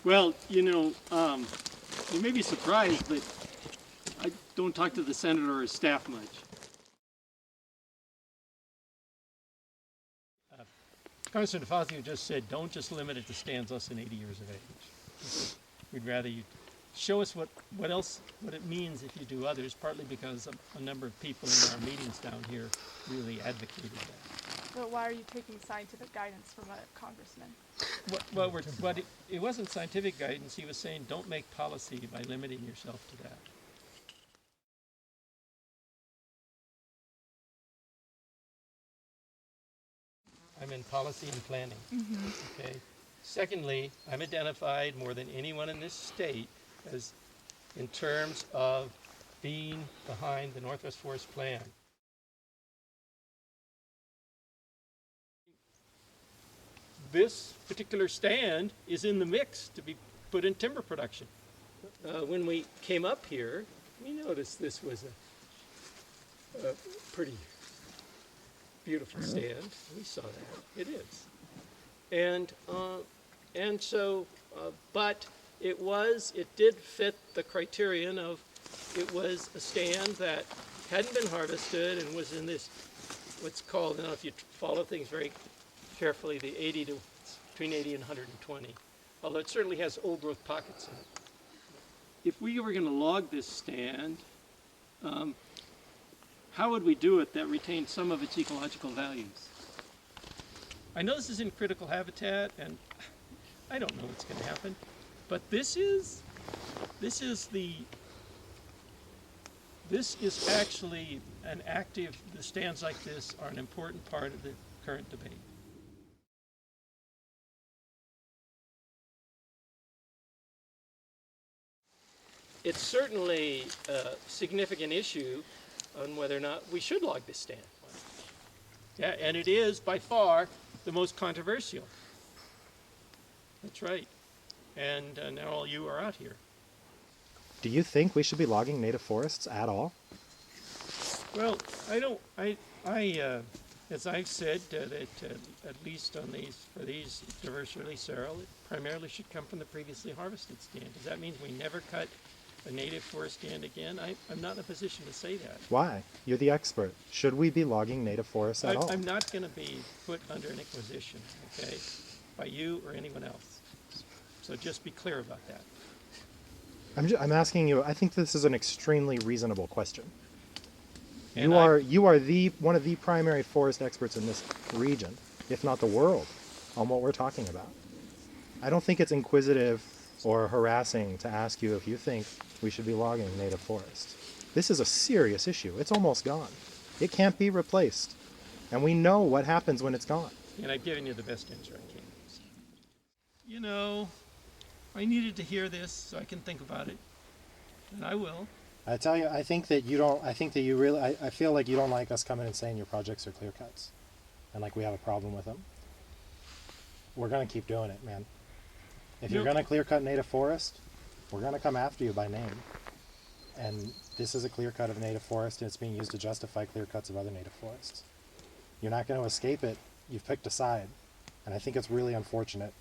Well, you know, you may be surprised, but I don't talk to the senator or his staff much. Congressman DeFazio just said, don't just limit it to stands less than 80 years of age. We'd rather you show us what it means if you do others, partly because a number of people in our meetings down here really advocated that. But why are you taking scientific guidance from a congressman? Well, it wasn't scientific guidance. He was saying don't make policy by limiting yourself to that. I'm in policy and planning. Okay. Secondly, I'm identified more than anyone in this state as in terms of being behind the Northwest Forest Plan. This particular stand is in the mix to be put in timber production. When we came up here, we noticed this was a pretty beautiful stand. We saw that. It is. And so, but it did fit the criterion of, it was a stand that hadn't been harvested and was in this, what's called, now if you follow things very carefully, the between 80 and 120, although it certainly has old growth pockets in it. If we were going to log this stand, how would we do it that retained some of its ecological values? I know this is in critical habitat, and I don't know what's going to happen, but this is actually an active, the stands like this are an important part of the current debate. It's certainly a significant issue on whether or not we should log this stand. Yeah, and it is by far the most controversial. That's right. And now all you are out here. Do you think we should be logging native forests at all? Well, as I've said, that at least on for these diverse early cereal, it primarily should come from the previously harvested stand. Does that mean we never cut a native forest stand again? I'm not in a position to say that. Why? You're the expert. Should we be logging native forests at all? I'm not going to be put under an inquisition, okay, by you or anyone else. So just be clear about that. I'm asking you, I think this is an extremely reasonable question. And you are one of the primary forest experts in this region, if not the world, on what we're talking about. I don't think it's inquisitive or harassing to ask you if you think we should be logging native forests. This is a serious issue. It's almost gone. It can't be replaced. And we know what happens when it's gone. And I've given you the best answer I can. You know, I needed to hear this so I can think about it. And I will. I tell you, I think that you don't, I feel like you don't like us coming and saying your projects are clear cuts. And like we have a problem with them. We're going to keep doing it, man. If you're going to clear cut native forest, we're going to come after you by name. And this is a clear cut of native forest, and it's being used to justify clear cuts of other native forests. You're not going to escape it. You've picked a side. And I think it's really unfortunate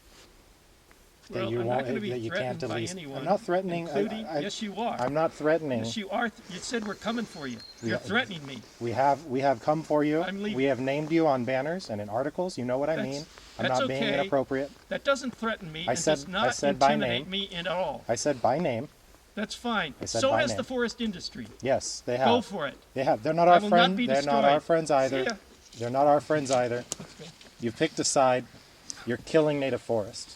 that I'm not going to be threatened by anyone. I'm not threatening. Yes, you are. I'm not threatening. Yes, you are. You said we're coming for you. You're threatening me. We have come for you. I'm leaving. We have named you on banners and in articles. You know what I mean. I'm not being inappropriate. That doesn't threaten me. I said, does not I said by intimidate name. me at all. I said by name. That's fine. I said So by has name. the forest industry. Yes, they have. Go for it. They have. They're not our will friends. not be They're not destroyed. our friends either. See ya. They're not our friends either. You've picked a side. You're killing native forest.